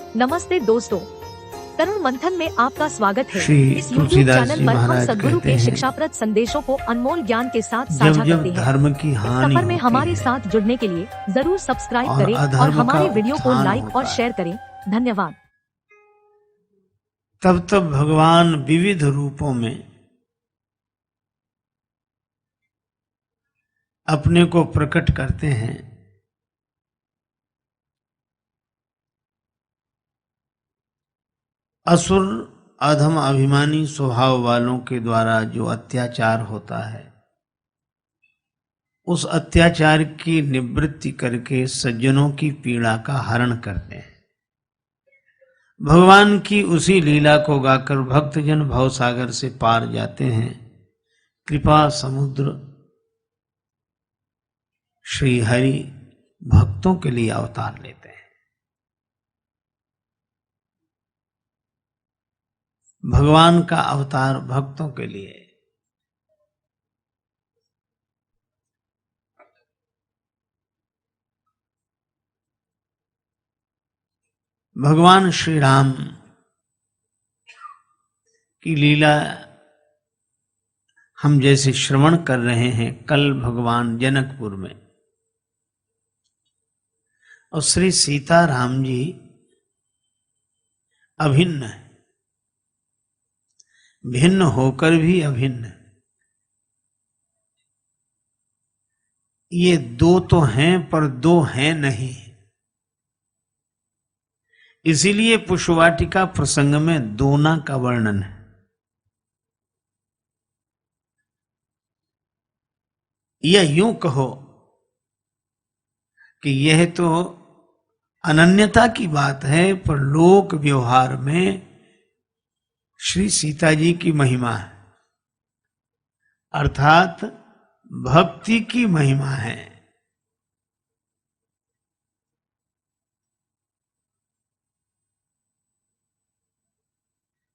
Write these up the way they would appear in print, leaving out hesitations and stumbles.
नमस्ते दोस्तों, तरुण मंथन में आपका स्वागत है। श्री इस यूट्यूब तुलसीदास चैनल जी पर हम महाराज सदगुरु कहते के हैं, शिक्षाप्रद संदेशों को अनमोल ज्ञान के साथ जब साझा जब करते हैं। धर्म की इस हानि सफर में होती हमारे है साथ जुड़ने के लिए जरूर सब्सक्राइब और करें और अधर्म का हमारे वीडियो को उत्थान लाइक और होता शेयर है, करें। धन्यवाद। तब तब भगवान विविध रूपों में अपने को प्रकट करते हैं। असुर अधम अभिमानी स्वभाव वालों के द्वारा जो अत्याचार होता है, उस अत्याचार की निवृत्ति करके सज्जनों की पीड़ा का हरण करते हैं। भगवान की उसी लीला को गाकर भक्तजन भवसागर से पार जाते हैं। कृपा समुद्र श्री हरि भक्तों के लिए अवतार लेते हैं। भगवान का अवतार भक्तों के लिए। भगवान श्री राम की लीला हम जैसे श्रवण कर रहे हैं कल भगवान जनकपुर में, और श्री सीता राम जी अभिन्न है, भिन्न होकर भी अभिन्न। ये दो तो हैं पर दो हैं नहीं। इसीलिए पुष्पवाटिका प्रसंग में दोना का वर्णन है। या यूं कहो कि यह तो अनन्यता की बात है, पर लोक व्यवहार में श्री सीता जी की महिमा है, अर्थात भक्ति की महिमा है।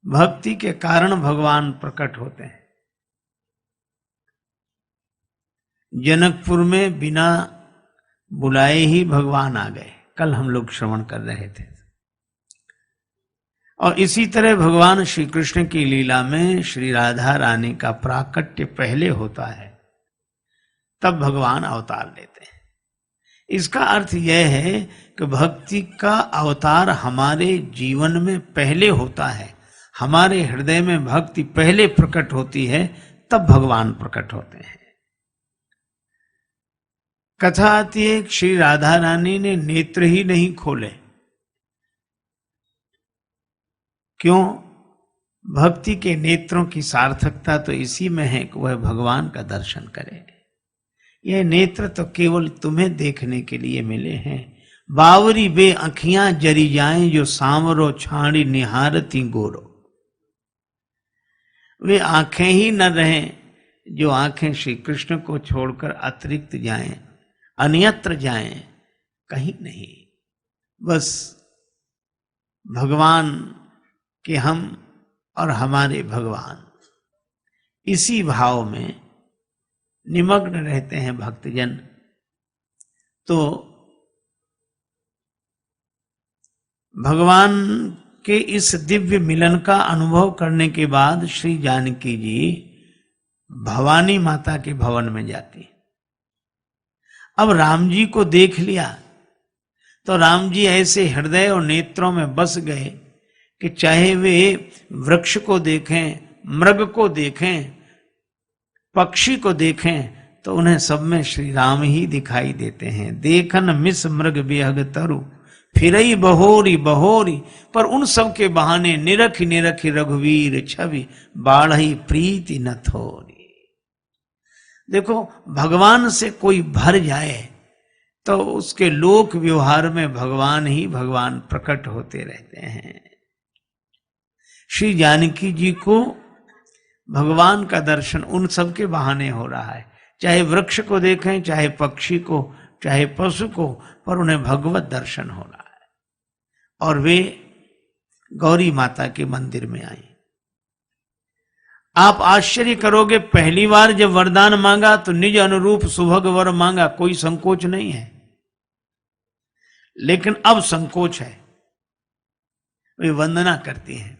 भक्ति के कारण भगवान प्रकट होते हैं। जनकपुर में बिना बुलाए ही भगवान आ गए, कल हम लोग श्रवण कर रहे थे। और इसी तरह भगवान श्री कृष्ण की लीला में श्री राधा रानी का प्राकट्य पहले होता है, तब भगवान अवतार लेते हैं। इसका अर्थ यह है कि भक्ति का अवतार हमारे जीवन में पहले होता है। हमारे हृदय में भक्ति पहले प्रकट होती है, तब भगवान प्रकट होते हैं। कथा आती है कि श्री राधा रानी ने नेत्र ही नहीं खोले। क्यों? भक्ति के नेत्रों की सार्थकता तो इसी में है कि वह भगवान का दर्शन करे। यह नेत्र तो केवल तुम्हें देखने के लिए मिले हैं। बावरी बे अखियां जरी जाएं, जो सांवरो छाड़ी निहारती गोरो। वे आंखें ही न रहें जो आंखें श्री कृष्ण को छोड़कर अतिरिक्त जाएं, अन्यत्र जाएं, कहीं नहीं। बस भगवान के हम और हमारे भगवान, इसी भाव में निमग्न रहते हैं भक्तजन। तो भगवान के इस दिव्य मिलन का अनुभव करने के बाद श्री जानकी जी भवानी माता के भवन में जाती। अब राम जी को देख लिया तो राम जी ऐसे हृदय और नेत्रों में बस गए कि चाहे वे वृक्ष को देखें, मृग को देखें, पक्षी को देखें, तो उन्हें सब में श्री राम ही दिखाई देते हैं। देखन मिस मृग बेहग तरु, फिरई बहोरी बहोरी। पर उन सब के बहाने निरखी निरखी रघुवीर छवि, बाढ़ई प्रीति न थोरी। देखो, भगवान से कोई भर जाए तो उसके लोक व्यवहार में भगवान ही भगवान प्रकट होते रहते हैं। श्री जानकी जी को भगवान का दर्शन उन सब के बहाने हो रहा है। चाहे वृक्ष को देखें, चाहे पक्षी को, चाहे पशु को, पर उन्हें भगवत दर्शन हो रहा है। और वे गौरी माता के मंदिर में आई। आप आश्चर्य करोगे, पहली बार जब वरदान मांगा तो निज अनुरूप सुभग वर मांगा, कोई संकोच नहीं है। लेकिन अब संकोच है। वे वंदना करती हैं।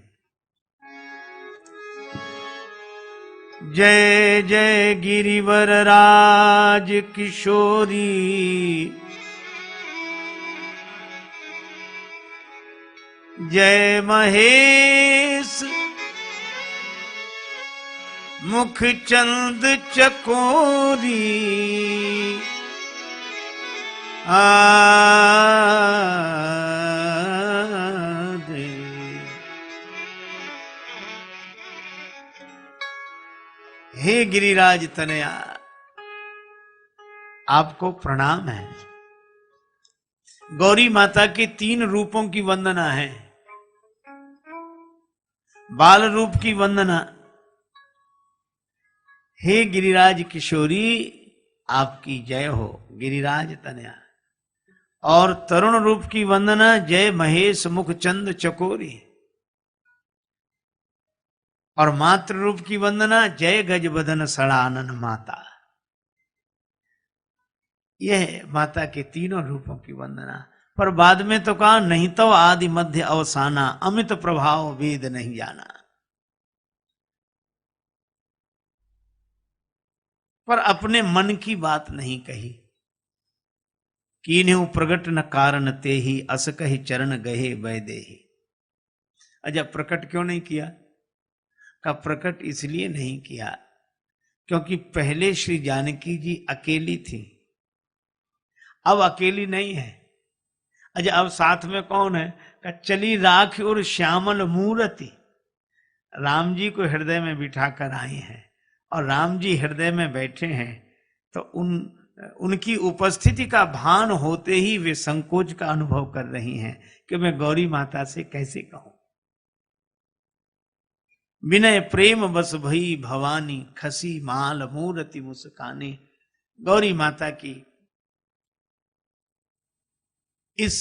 जय जय गिरिवर राज किशोरी, जय महेश मुख चंद चकोरी, आदे। हे गिरिराज तनया, आपको प्रणाम है। गौरी माता के 3 रूपों की वंदना है। बाल रूप की वंदना, हे गिरिराज किशोरी आपकी जय हो, गिरिराज तनया। और तरुण रूप की वंदना, जय महेश मुख चंद चकोरी। और मातृ रूप की वंदना, जय गज बदन सड़ानन माता। यह माता के तीनों रूपों की वंदना। पर बाद में तो कहा, नहीं तो आदि मध्य अवसाना, अमित प्रभाव वेद नहीं जाना। पर अपने मन की बात नहीं कही। कीन्हु प्रगट न कारण ते ही, अस कहि चरण गहे वैदेही। अच्छा, प्रकट क्यों नहीं किया? का प्रकट इसलिए नहीं किया क्योंकि पहले श्री जानकी जी अकेली थी, अब अकेली नहीं है। अच्छा, अब साथ में कौन है? का चली राख और श्यामल मूर्ति। राम जी को हृदय में बिठा कर आई हैं और राम जी हृदय में बैठे हैं, तो उनकी उपस्थिति का भान होते ही वे संकोच का अनुभव कर रही हैं कि मैं गौरी माता से कैसे कहूं। विनय प्रेम बस भई भवानी, खसी माल मूर्ति मुस्काने। गौरी माता की इस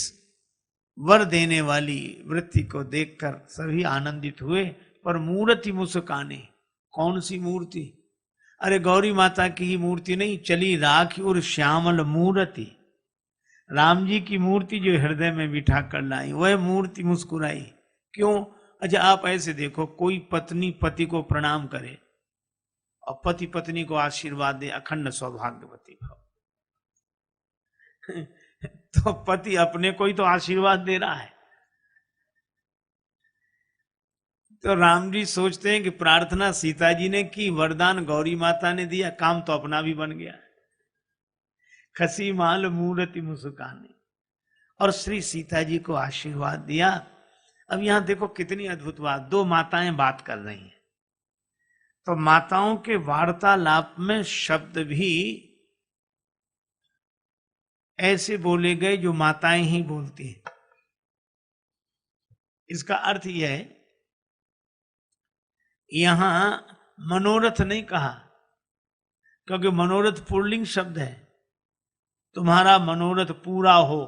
वर देने वाली वृत्ति को देखकर सभी आनंदित हुए, पर मूर्ति मुस्काने। कौन सी मूर्ति? अरे गौरी माता की ही मूर्ति नहीं, चली राख और श्यामल मूर्ति। राम जी की मूर्ति जो हृदय में बिठा कर लाई, वह मूर्ति मुस्कुराई। क्यों? अच्छा, आप ऐसे देखो, कोई पत्नी पति को प्रणाम करे और पति पत्नी को आशीर्वाद दे, अखंड सौभाग्यवती भव। तो पति अपने को ही तो आशीर्वाद दे रहा है। तो राम जी सोचते हैं कि प्रार्थना सीता जी ने की, वरदान गौरी माता ने दिया, काम तो अपना भी बन गया। खसी माल मूर्ति मुस्काने, और श्री सीता जी को आशीर्वाद दिया। अब यहां देखो कितनी अद्भुत बात, 2 माताएं बात कर रही हैं। तो माताओं के वार्तालाप में शब्द भी ऐसे बोले गए जो माताएं ही बोलती हैं। इसका अर्थ यह है, यहां मनोरथ नहीं कहा, क्योंकि मनोरथ पुल्लिंग शब्द है। तुम्हारा मनोरथ पूरा हो।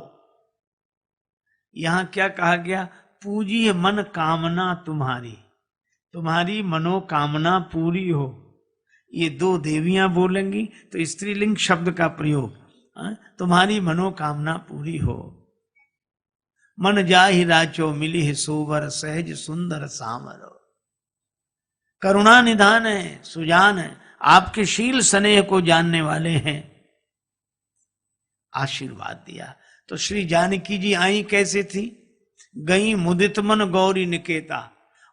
यहां क्या कहा गया? पूजिए मन कामना तुम्हारी, तुम्हारी मनोकामना पूरी हो। ये 2 देवियां बोलेंगी तो स्त्रीलिंग शब्द का प्रयोग, तुम्हारी मनोकामना पूरी हो। मन जाहि राचो मिली सोवर, सहज सुंदर सामरो। करुणा निधान है, सुजान है, आपके शील स्नेह को जानने वाले हैं। आशीर्वाद दिया। तो श्री जानकी जी आई कैसे थी? गई मुदित मन गौरी निकेता,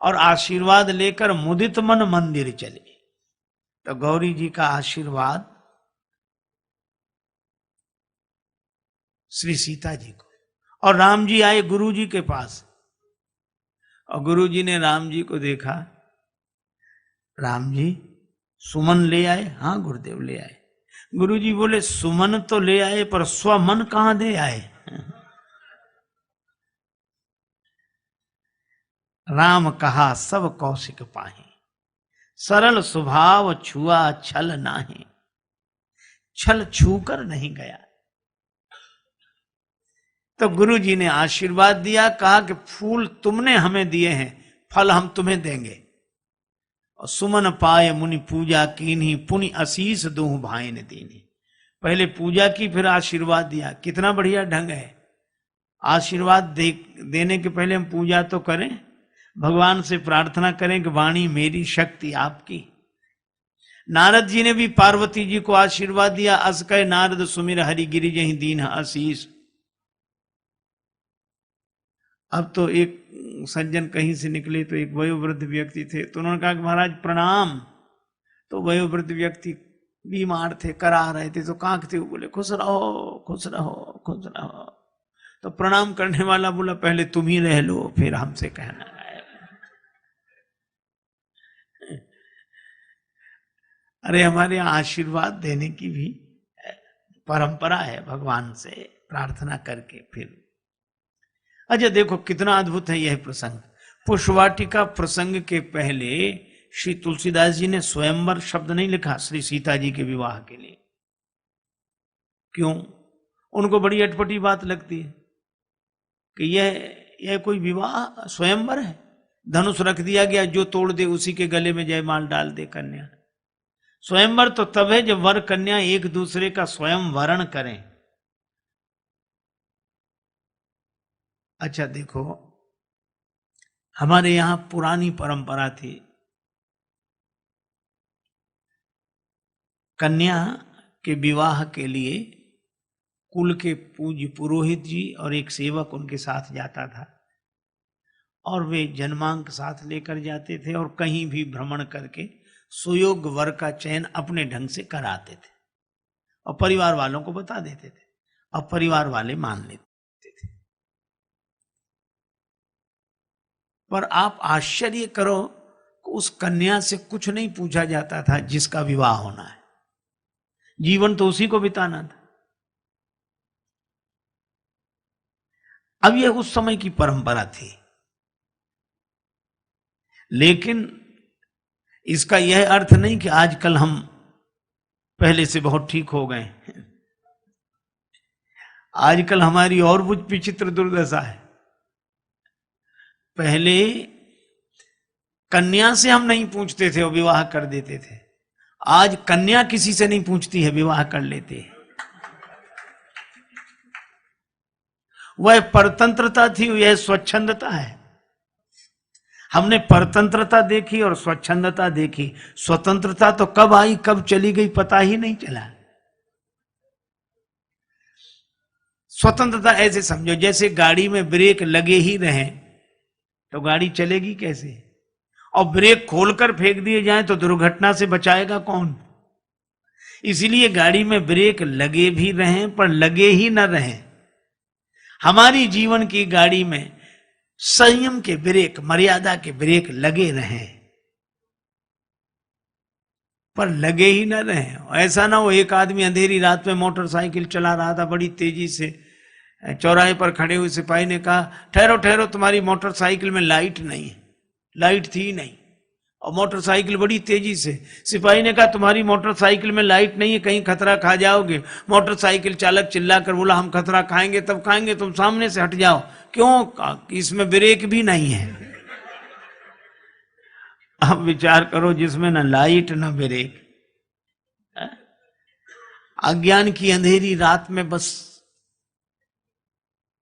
और आशीर्वाद लेकर मुदित मन मंदिर चले। तो गौरी जी का आशीर्वाद श्री सीता जी को, और राम जी आए गुरु जी के पास, और गुरु जी ने राम जी को देखा। राम जी सुमन ले आए? हाँ गुरुदेव ले आए। गुरु जी बोले, सुमन तो ले आए पर स्वमन कहां दे आए? राम कहा सब कौशिक पाही, सरल स्वभाव छुआ छल नाही। छल छूकर नहीं गया। तो गुरु जी ने आशीर्वाद दिया, कहा कि फूल तुमने हमें दिए हैं, फल हम तुम्हें देंगे। और सुमन पाए मुनि पूजा कीन्ही, पुनि आशीष दूं भाई ने दीनी। पहले पूजा की, फिर आशीर्वाद दिया। कितना बढ़िया ढंग है। आशीर्वाद देने के पहले हम पूजा तो करें, भगवान से प्रार्थना करें कि वाणी मेरी शक्ति आपकी। नारद जी ने भी पार्वती जी को आशीर्वाद दिया, अस कहे नारद सुमिर हरि गिरि जहि दीन आशीष। अब तो एक सज्जन कहीं से निकले तो एक वयोवृद्ध व्यक्ति थे, तो उन्होंने कहा कि महाराज प्रणाम। तो वयोवृद्ध व्यक्ति बीमार थे, करा रहे थे, तो कांकते हुए बोले खुश रहो खुश रहो खुश रहो। तो प्रणाम करने वाला बोला पहले तुम ही रह लो फिर हमसे कहना है। अरे हमारे यहाँ आशीर्वाद देने की भी परंपरा है, भगवान से प्रार्थना करके फिर। अच्छा देखो कितना अद्भुत है यह प्रसंग। पुष्पवाटिका प्रसंग के पहले श्री तुलसीदास जी ने स्वयंवर शब्द नहीं लिखा श्री सीता जी के विवाह के लिए। क्यों? उनको बड़ी अटपटी बात लगती है कि यह कोई विवाह स्वयंवर है। धनुष रख दिया गया, जो तोड़ दे उसी के गले में जयमाल डाल दे कन्या। स्वयंवर तो तब है जब वर कन्या एक दूसरे का स्वयं वरण करें। अच्छा देखो, हमारे यहां पुरानी परंपरा थी, कन्या के विवाह के लिए कुल के पूज्य पुरोहित जी और एक सेवक उनके साथ जाता था, और वे जन्मांक साथ लेकर जाते थे और कहीं भी भ्रमण करके सुयोग्य वर का चयन अपने ढंग से कराते थे और परिवार वालों को बता देते थे, और परिवार वाले मान लेते थे। पर आप आश्चर्य करो, उस कन्या से कुछ नहीं पूछा जाता था जिसका विवाह होना है, जीवन तो उसी को बिताना था। अब यह उस समय की परंपरा थी, लेकिन इसका यह अर्थ नहीं कि आजकल हम पहले से बहुत ठीक हो गए। आजकल हमारी और कुछ विचित्र दुर्दशा है। पहले कन्या से हम नहीं पूछते थे और विवाह कर देते थे, आज कन्या किसी से नहीं पूछती है, विवाह कर लेते हैं। वह परतंत्रता थी, यह स्वच्छंदता है। हमने परतंत्रता देखी और स्वच्छंदता देखी। स्वतंत्रता तो कब आई कब चली गई पता ही नहीं चला। स्वतंत्रता ऐसे समझो जैसे गाड़ी में ब्रेक लगे ही रहे तो गाड़ी चलेगी कैसे, और ब्रेक खोलकर फेंक दिए जाए तो दुर्घटना से बचाएगा कौन। इसीलिए गाड़ी में ब्रेक लगे भी रहें पर लगे ही न रहें। हमारी जीवन की गाड़ी में संयम के ब्रेक, मर्यादा के ब्रेक लगे रहें, पर लगे ही न रहें। ऐसा ना हो एक आदमी अंधेरी रात में मोटरसाइकिल चला रहा था बड़ी तेजी से, चौराहे पर खड़े हुए सिपाही ने कहा ठहरो ठहरो तुम्हारी मोटरसाइकिल में लाइट नहीं है। लाइट थी नहीं और मोटरसाइकिल बड़ी तेजी से। सिपाही ने कहा तुम्हारी मोटरसाइकिल में लाइट नहीं है, कहीं खतरा खा जाओगे। मोटरसाइकिल चालक चिल्लाकर बोला हम खतरा खाएंगे तब खाएंगे, तुम सामने से हट जाओ। क्यों? इसमें ब्रेक भी नहीं है। अब विचार करो, जिसमें न लाइट न ब्रेक, अज्ञान की अंधेरी रात में बस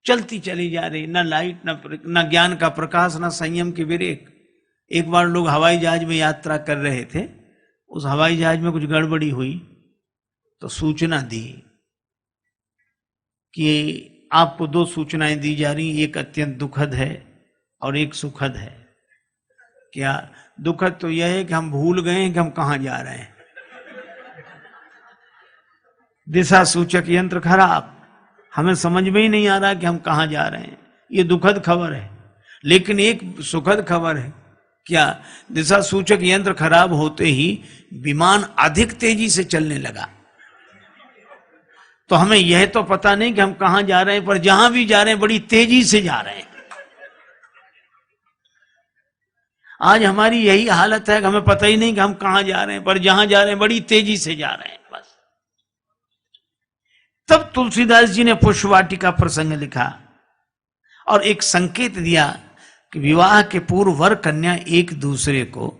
चलती चली जा रही, न लाइट न ज्ञान का प्रकाश न संयम की ब्रेक। एक बार लोग हवाई जहाज में यात्रा कर रहे थे, उस हवाई जहाज में कुछ गड़बड़ी हुई तो सूचना दी कि आपको दो सूचनाएं दी जा रही, एक अत्यंत दुखद है और एक सुखद है। क्या? दुखद तो यह है कि हम भूल गए हैं कि हम कहां जा रहे हैं। दिशा सूचक यंत्र खराब, हमें समझ में ही नहीं आ रहा कि हम कहां जा रहे हैं। ये दुखद खबर है। लेकिन एक सुखद खबर है। क्या? दिशा सूचक यंत्र खराब होते ही विमान अधिक तेजी से चलने लगा। तो हमें यह तो पता नहीं कि हम कहां जा रहे हैं, पर जहां भी जा रहे हैं बड़ी तेजी से जा रहे हैं। आज हमारी यही हालत है कि हमें पता ही नहीं कि हम कहां जा रहे हैं, पर जहां जा रहे हैं बड़ी तेजी से जा रहे हैं बस। तब तुलसीदास जी ने पुष्पवाटिका प्रसंग लिखा और एक संकेत दिया कि विवाह के पूर्व वर कन्या एक दूसरे को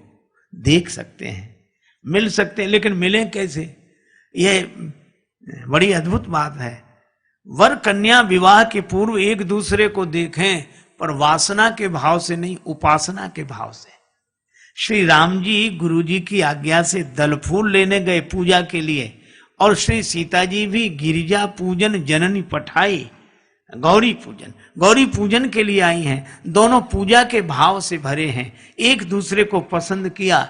देख सकते हैं, मिल सकते हैं, लेकिन मिलें कैसे? यह बड़ी अद्भुत बात है। वर कन्या विवाह के पूर्व एक दूसरे को देखें, पर वासना के भाव से नहीं, उपासना के भाव से। श्री राम जी गुरु जी की आज्ञा से दल फूल लेने गए पूजा के लिए, और श्री सीता जी भी गिरिजा पूजन जननी पठाई, गौरी पूजन के लिए आई हैं। दोनों पूजा के भाव से भरे हैं, एक दूसरे को पसंद किया।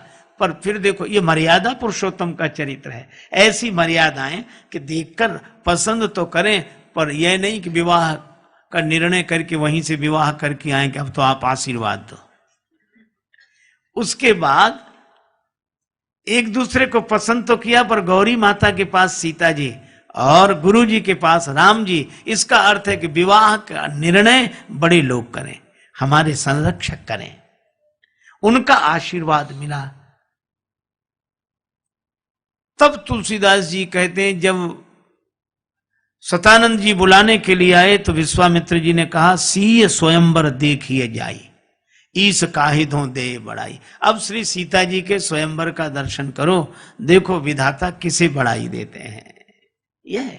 पर फिर देखो, ये मर्यादा पुरुषोत्तम का चरित्र है। ऐसी मर्यादाएं कि देखकर पसंद तो करें, पर यह नहीं कि विवाह का निर्णय करके वहीं से विवाह करके आए कि अब तो आप आशीर्वाद दो। उसके बाद एक दूसरे को पसंद तो किया, पर गौरी माता के पास सीता जी और गुरु जी के पास राम जी। इसका अर्थ है कि विवाह का निर्णय बड़े लोग करें, हमारे संरक्षक करें, उनका आशीर्वाद मिला। तब तुलसीदास जी कहते हैं, जब सतानंद जी बुलाने के लिए आए तो विश्वामित्र जी ने कहा, सीय स्वयंवर देखिए जाई, ईस काहिधों दे बढ़ाई। अब श्री सीता जी के स्वयंवर का दर्शन करो, देखो विधाता किसे बढ़ाई देते हैं। यह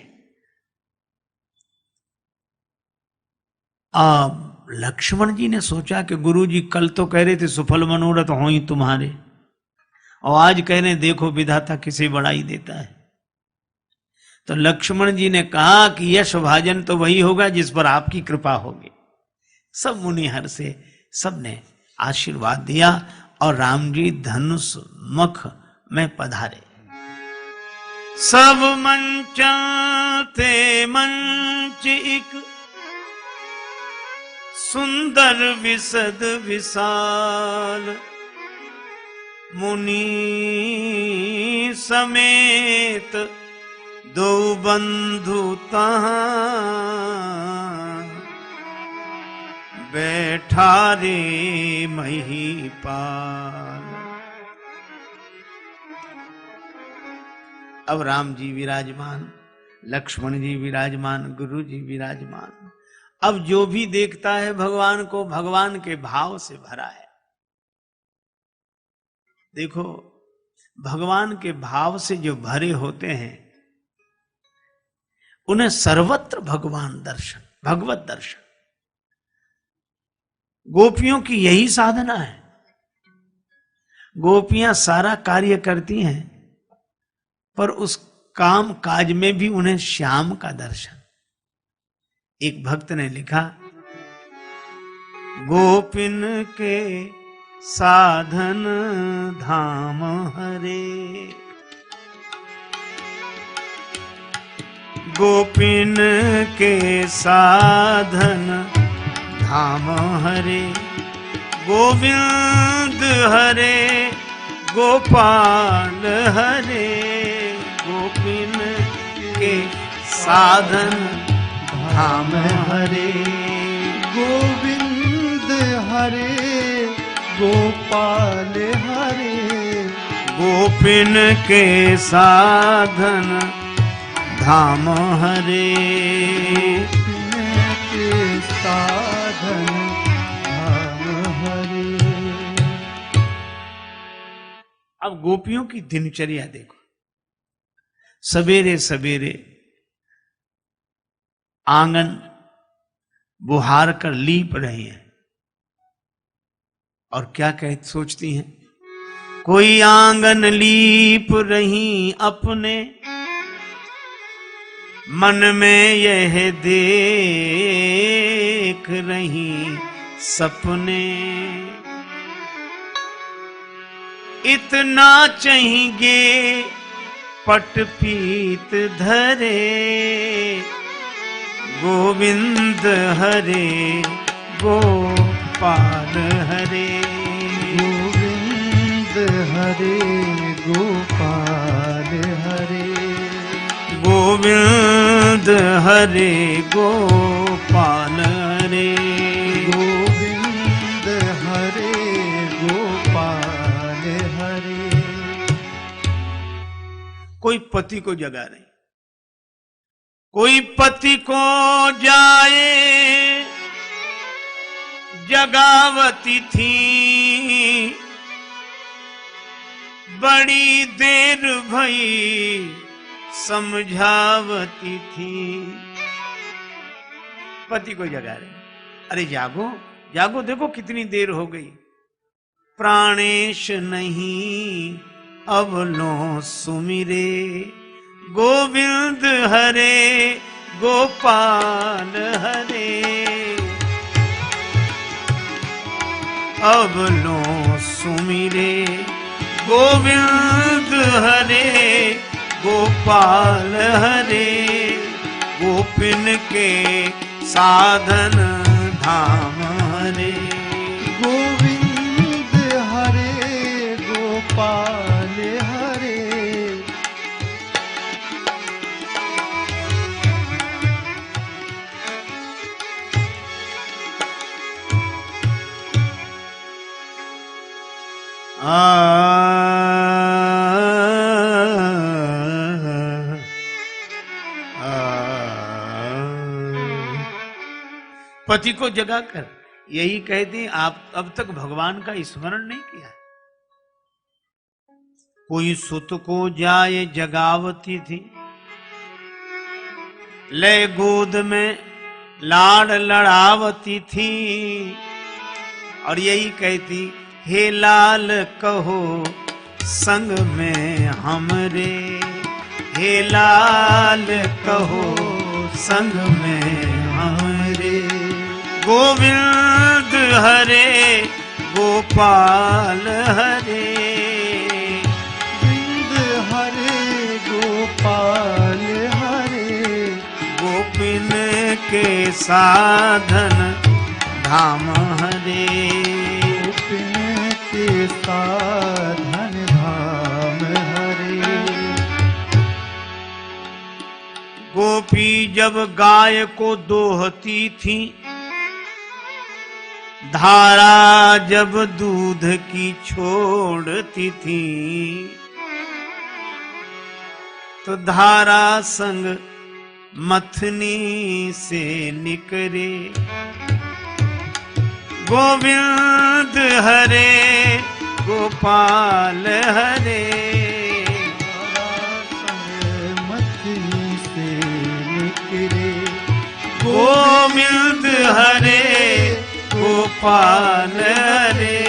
अब लक्ष्मण जी ने सोचा कि गुरु जी कल तो कह रहे थे सुफल मनोरथ हो ही तुम्हारे, और आज कह रहे देखो विधाता किसे बढ़ाई देता है। तो लक्ष्मण जी ने कहा कि यश भाजन तो वही होगा जिस पर आपकी कृपा होगी। सब मुनिहर से सबने आशीर्वाद दिया, और राम जी धनुष मुख में पधारे। सब मंचते मंच एक सुंदर विशद विशाल, मुनि समेत दो बंधु तहां बैठा रे महीपाल। अब राम जी विराजमान, लक्ष्मण जी विराजमान, गुरु जी विराजमान। अब जो भी देखता है भगवान को, भगवान के भाव से भरा है। देखो, भगवान के भाव से जो भरे होते हैं उन्हें सर्वत्र भगवान दर्शन, भगवत दर्शन। गोपियों की यही साधना है। गोपियां सारा कार्य करती हैं, पर उस काम काज में भी उन्हें श्याम का दर्शन। एक भक्त ने लिखा, गोपिन के साधन धाम हरे, गोपिन के साधन धाम हरे, गोविंद हरे गोपाल हरे, गोपिन के साधन धाम हरे, गोविंद हरे गोपाल हरे, गोपिन के साधन धाम हरे, गोपिन के साधन धाम हरे। अब गोपियों की दिनचर्या देखो। सवेरे सवेरे आंगन बुहार कर लीप रही हैं, और क्या सोचती हैं, कोई आंगन लीप रही अपने, मन में यह देख रही सपने, इतना चाहिए पट पीत धरे, गोविंद हरे गोपाल हरे, गोविंद हरे गोपाल हरे, गोविंद हरे गोपाल हरे, गोविंद हरे गोपाल हरे। कोई पति को जगा नहीं, कोई पति को जाए जगावती थी, बड़ी देर भई समझावती थी, पति को जगा रहे, अरे जागो जागो, देखो कितनी देर हो गई। प्राणेश नहीं अब लो सुमिरे, गोविंद हरे गोपाल हरे। अब लो सुमिरे गोविंद हरे गोपाल हरे। गोपिन के साधन धाम हरे। गोविंद हरे गोपाल हरे। पति को जगाकर यही कहती, आप अब तक भगवान का स्मरण नहीं किया। कोई सुत को जाए जगावती थी, ले गोद में लाड़ लड़ावती थी, और यही कहती, हे लाल कहो संग में हमरे। हे लाल कहो संग में हमरे। गोविंद हरे गोपाल हरे। गोविंद हरे गोपाल हरे। गोपिन के साधन धाम हरे। गोपिन के साधन धाम हरे। गोपी जब गाय को दोहती थी, धारा जब दूध की छोड़ती थी, तो धारा संग मथनी से निकरे। गोविंद हरे गोपाल हरे। मथनी से निकरे। गोविंद हरे गोपाल हरे।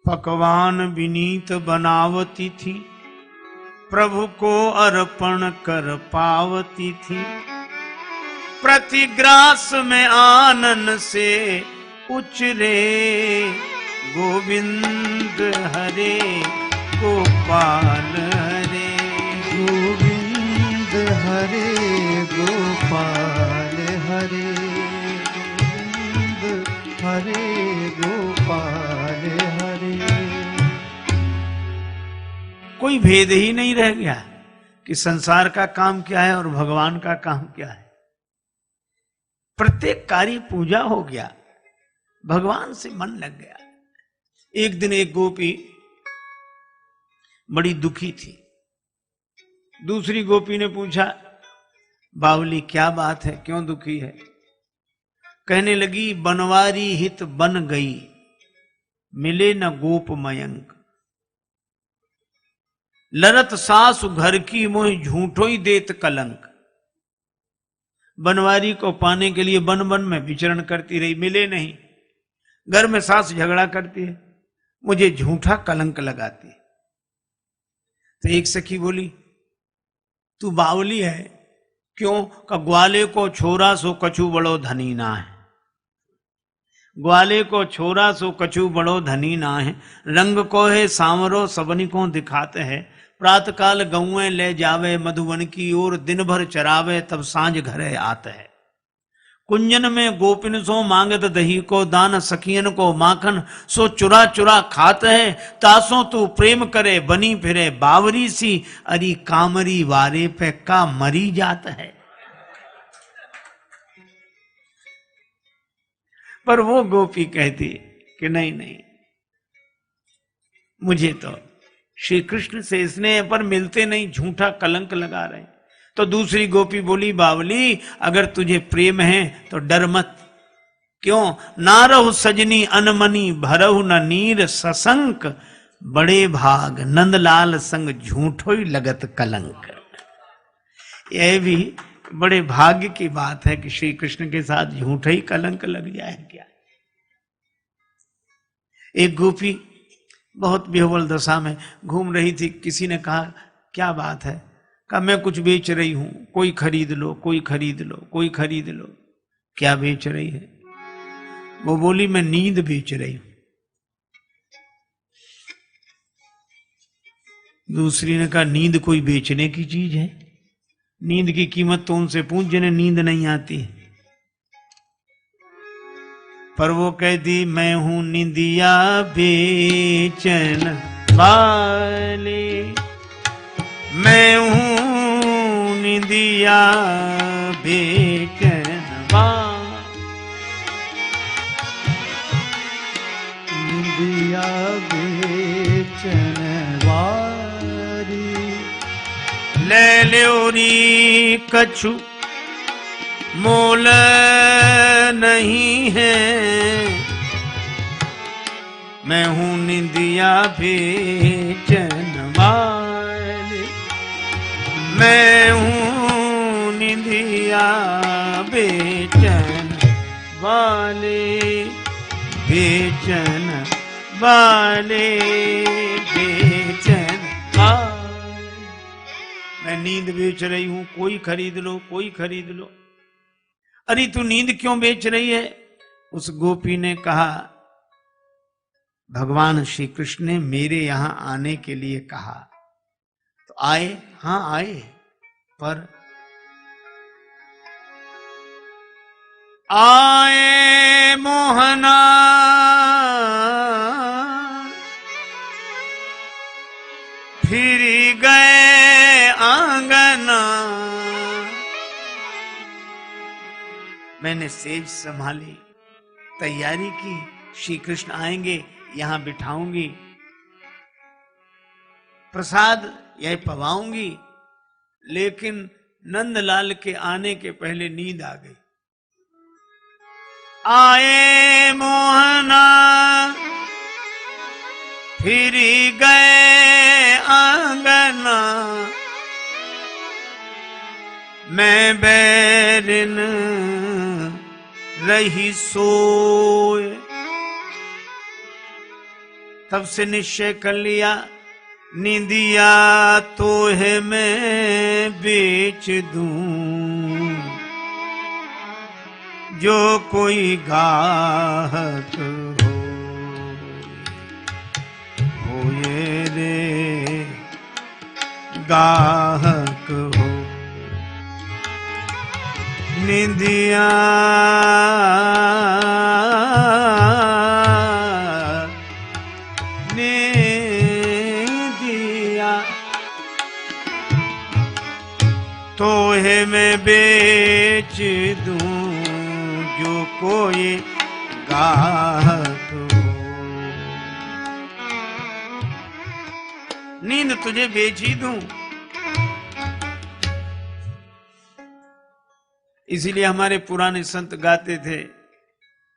पकवान विनीत बनावती थी, प्रभु को अर्पण कर पावती थी। प्रतिग्रास में आनन से उचरे। गोविंद हरे गोपाल हरे। गोविंद हरे गोपाल हरे। गोविंद हरे गोपाल हरे। कोई भेद ही नहीं रह गया कि संसार का काम क्या है और भगवान का काम क्या है। प्रत्येक कार्य पूजा हो गया, भगवान से मन लग गया। एक दिन एक गोपी बड़ी दुखी थी। दूसरी गोपी ने पूछा, बावली क्या बात है, क्यों दुखी है? कहने लगी, बनवारी हित बन गई, मिले न गोप मयंक। लरत सासु घर की मोहि झूठो ही देत कलंक। बनवारी को पाने के लिए बन बन में विचरण करती रही, मिले नहीं। घर में सास झगड़ा करती है, मुझे झूठा कलंक लगाती है। तो एक सखी बोली, तू बावली है क्यों? का ग्वाले को छोरा सो कछु बड़ो धनी ना है। ग्वाले को छोरा सो कछु बड़ो धनी ना है। रंग को है सांवरो सबनी को दिखाते हैं। प्रातः काल गौएं ले जावे मधुवन की ओर, दिन भर चरावे तब सांझ घरे आते है। कुंजन में गोपिन सो मांगत दही को, दान सखियन को माखन सो चुरा चुरा खाते है। तासो तू प्रेम करे बनी फिरे बावरी सी, अरी कामरी वारे पे का मरी जात है। पर वो गोपी कहती कि नहीं नहीं, मुझे तो श्री कृष्ण से स्नेह पर मिलते नहीं, झूठा कलंक लगा रहे। तो दूसरी गोपी बोली, बावली अगर तुझे प्रेम है तो डर मत। क्यों? नारहु सजनी अनमनी भरहु न नीर ससंक, बड़े भाग नंदलाल संग झूठो ही लगत कलंक। यह भी बड़े भाग्य की बात है कि श्री कृष्ण के साथ झूठा ही कलंक लग जाए क्या। एक गोपी बहुत बेहवल दशा में घूम रही थी। किसी ने कहा क्या बात है? कहा मैं कुछ बेच रही हूं, कोई खरीद लो, कोई खरीद लो, कोई खरीद लो। क्या बेच रही है? वो बोली मैं नींद बेच रही हूं। दूसरी ने कहा नींद कोई बेचने की चीज है? नींद की कीमत तो उनसे पूछ जिन्हें नींद नहीं आती। पर वो कहती मैं हूं निंदिया बेचन वाली, मैं हूं निंदिया बेचन वाली। निंदिया बेचन वारी, ले ल्योरी कछु मोल नहीं है, मैं हूं निंदिया बेचन वाली, मैं हूं निंदिया बेचन वाले, बेचन वाले, बेचन वाले। मैं नींद बेच रही हूं, कोई खरीद लो, कोई खरीद लो। अरे तू नींद क्यों बेच रही है? उस गोपी ने कहा भगवान श्री कृष्ण ने मेरे यहां आने के लिए कहा तो आए। हां आए, पर आए मोहना फिर गए आंगना। मैंने सेज संभाली, तैयारी की, श्री कृष्ण आएंगे यहां बिठाऊंगी, प्रसाद यह पवाऊंगी, लेकिन नंदलाल के आने के पहले नींद आ गई। आए मोहना फिर गए आंगना, मैं बैरिन रही सोए। तब से निश्चय कर लिया निंदिया तो है मैं बेच दूं, जो कोई गाहक हो ये रे गाहक हो। निंदिया निंदिया तो है मैं बेच दूं, जो कोई गाहक हो। नींद तुझे बेच ही दूं। इसीलिए हमारे पुराने संत गाते थे,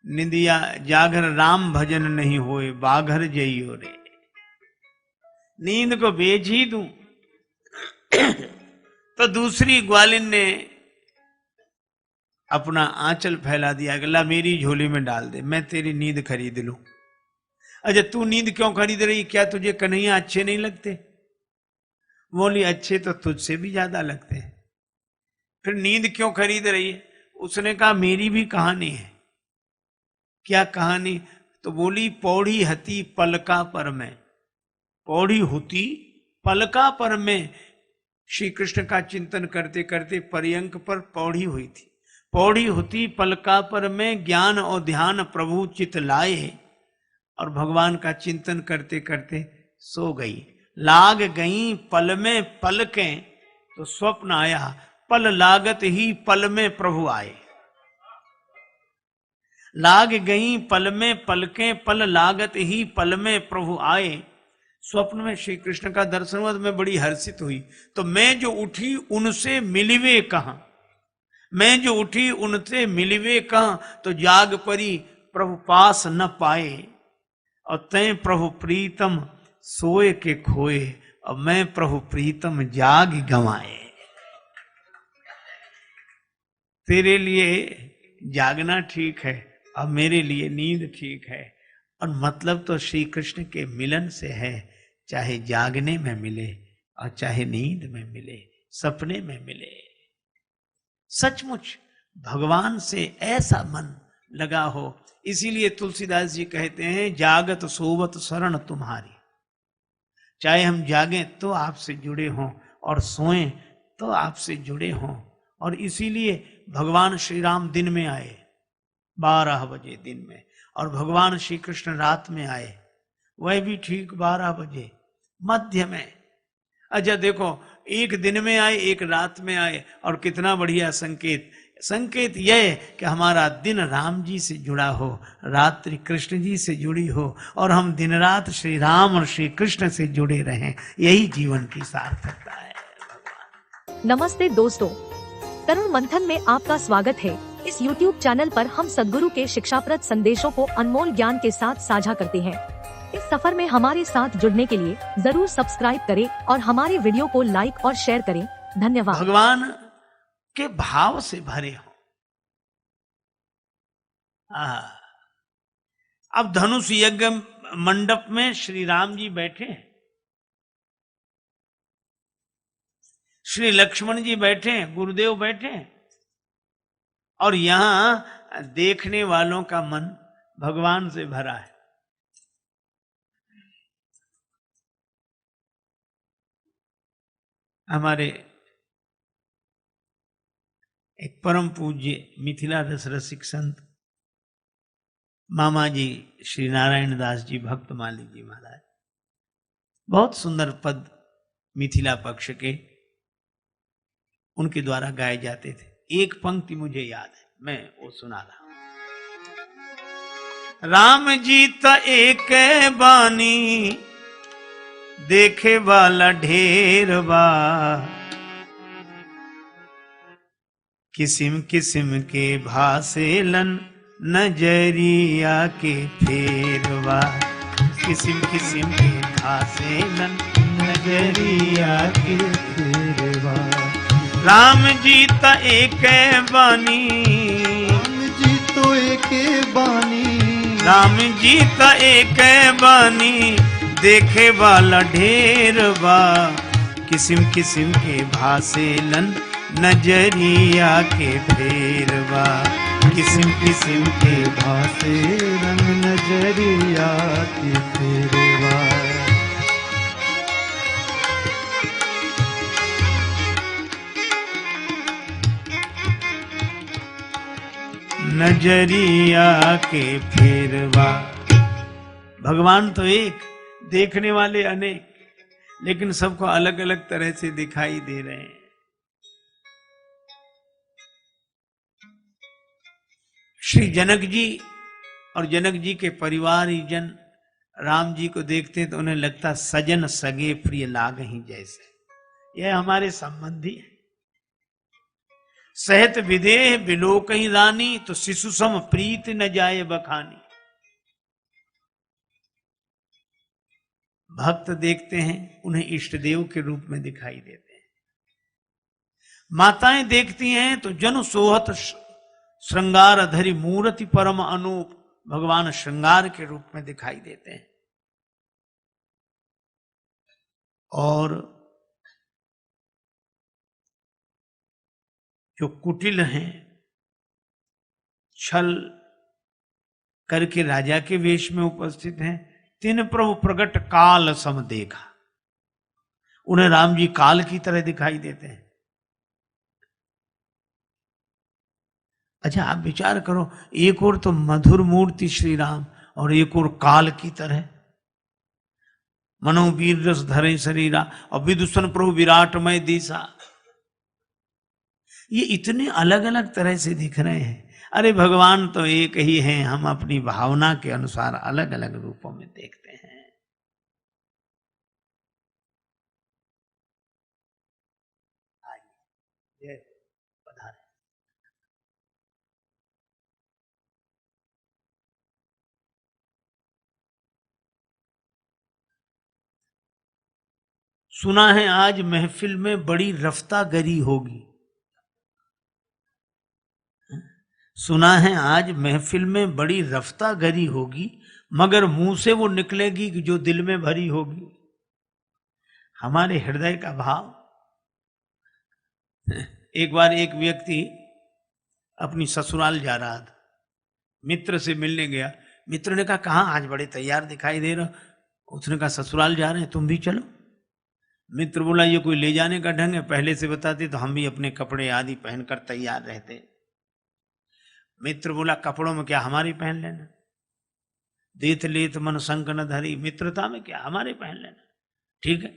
निंदिया जागर राम भजन नहीं होए, बाघर जइयो रे। नींद को बेच ही दूं। तो दूसरी ग्वालिन ने अपना आंचल फैला दिया, अगला मेरी झोली में डाल दे, मैं तेरी नींद खरीद लूं। अच्छा तू नींद क्यों खरीद रही? क्या तुझे कन्हैया अच्छे नहीं लगते? बोली अच्छे तो तुझसे भी ज्यादा लगते हैं, फिर नींद क्यों खरीद रही है? उसने कहा मेरी भी कहानी है। क्या कहानी? तो बोली पौड़ी हती पलका पर में, पौड़ी होती पलका पर में। श्री कृष्ण का चिंतन करते करते पर्यंक पर पौड़ी हुई थी। पौड़ी होती पलका पर में, ज्ञान और ध्यान प्रभु चित लाए, और भगवान का चिंतन करते करते सो गई। लाग गई पल में पलकें, तो स्वप्न आया, पल लागत ही पल में प्रभु आए। लाग गई पल में पलकें, पल लागत ही पल में प्रभु आए। स्वप्न में श्री कृष्ण का दर्शन हुआ तो मैं बड़ी हर्षित हुई। तो मैं जो उठी उनसे मिलवे कहां, मैं जो उठी उनसे मिलवे कहां, तो जाग परी प्रभु पास न पाए, और तय प्रभु प्रीतम सोए के खोए, अब मैं प्रभु प्रीतम जाग गंवाए। तेरे लिए जागना ठीक है, अब मेरे लिए नींद ठीक है। और मतलब तो श्री कृष्ण के मिलन से है, चाहे जागने में मिले और चाहे नींद में मिले, सपने में मिले। सचमुच भगवान से ऐसा मन लगा हो। इसीलिए तुलसीदास जी कहते हैं, जागत सोवत शरण तुम्हारी। चाहे हम जागें तो आपसे जुड़े हों और सोएं तो आपसे जुड़े हों। और इसीलिए भगवान श्री राम दिन में आए 12 बजे दिन में, और भगवान श्री कृष्ण रात में आए, वह भी ठीक 12 बजे मध्य में। अच्छा देखो, एक दिन में आए एक रात में आए, और कितना बढ़िया संकेत। संकेत यह है कि हमारा दिन राम जी से जुड़ा हो, रात्रि कृष्ण जी से जुड़ी हो, और हम दिन रात श्री राम और श्री कृष्ण से जुड़े रहें। यही जीवन की सार्थकता है। नमस्ते दोस्तों, तरुण मंथन में आपका स्वागत है। इस YouTube चैनल पर हम सद्गुरु के शिक्षाप्रद संदेशों को अनमोल ज्ञान के साथ साझा करते हैं। इस सफर में हमारे साथ जुड़ने के लिए जरूर सब्सक्राइब करें और हमारे वीडियो को लाइक और शेयर करें। धन्यवाद। भगवान के भाव से भरे हो। अब धनुष यज्ञ मंडप में श्री राम जी बैठे हैं, श्री लक्ष्मण जी बैठे हैं, गुरुदेव बैठे हैं, और यहां देखने वालों का मन भगवान से भरा है। हमारे एक परम पूज्य मिथिला रस रसिक संत मामा जी श्री नारायण दास जी भक्तमाली जी महाराज, बहुत सुंदर पद मिथिला पक्ष के उनके द्वारा गाए जाते थे। एक पंक्ति मुझे याद है, मैं वो सुना रहा हूं। राम जी त एक बानी, देखे वाला ढेर बा, किस्म किस्म के भासेलन, नजरिया के फेरवा। किस्म किस्म के भासेलन, नजरिया के फेरवा। राम जी त एक बानी, राम जी तो एक बानी, राम जी त एक बानी, देखे वाला ढेर बा, किस्म किस्म के भासेलन, नजरिया के फेरवा। किस्म किस्म के भासे रंग, नजरिया के फेरवा। नजरिया के फेरवा। भगवान तो एक, देखने वाले अनेक, लेकिन सबको अलग अलग तरह से दिखाई दे रहे हैं। श्री जनक जी और जनक जी के परिवारजन राम जी को देखते हैं तो उन्हें लगता सजन सगे प्रिय लाग ही जैसे। यह हमारे संबंधी है। सहत विदेह बिलोक ही रानी, तो शिशु सम प्रीत न जाए बखानी। भक्त देखते हैं, उन्हें इष्ट देव के रूप में दिखाई देते हैं। माताएं देखती हैं तो जन सोहत श्रृंगार धरी मूर्ति परम अनूप, भगवान श्रृंगार के रूप में दिखाई देते हैं। और जो कुटिल हैं, छल करके राजा के वेश में उपस्थित हैं, तिन प्रभु प्रगट काल सम देखा। उन्हें राम जी काल की तरह दिखाई देते हैं। अच्छा आप विचार करो, एक और तो मधुर मूर्ति श्री राम और एक और काल की तरह। मनोवीर रस धरे शरीरा और विदुषण प्रभु विराटमय दिशा। ये इतने अलग अलग तरह से दिख रहे हैं। अरे भगवान तो एक ही हैं, हम अपनी भावना के अनुसार अलग अलग रूपों में देखते हैं। आइए पधारें। सुना है आज महफिल में बड़ी रफ्तागरी होगी। सुना है आज महफिल में बड़ी रफ्तागरी होगी, मगर मुंह से वो निकलेगी कि जो दिल में भरी होगी। हमारे हृदय का भाव। एक बार एक व्यक्ति अपनी ससुराल जा रहा था, मित्र से मिलने गया। मित्र ने कहा कहाँ आज बड़े तैयार दिखाई दे रहा। उसने कहा ससुराल जा रहे हैं, तुम भी चलो। मित्र बोला ये कोई ले जाने का ढंग है, पहले से बताते तो हम भी अपने कपड़े आदि पहनकर तैयार रहते। मित्र बोला कपड़ों में क्या हमारे पहन लेना, देत लेत मन संक न धरी, मित्रता में क्या हमारे पहन लेना, ठीक है।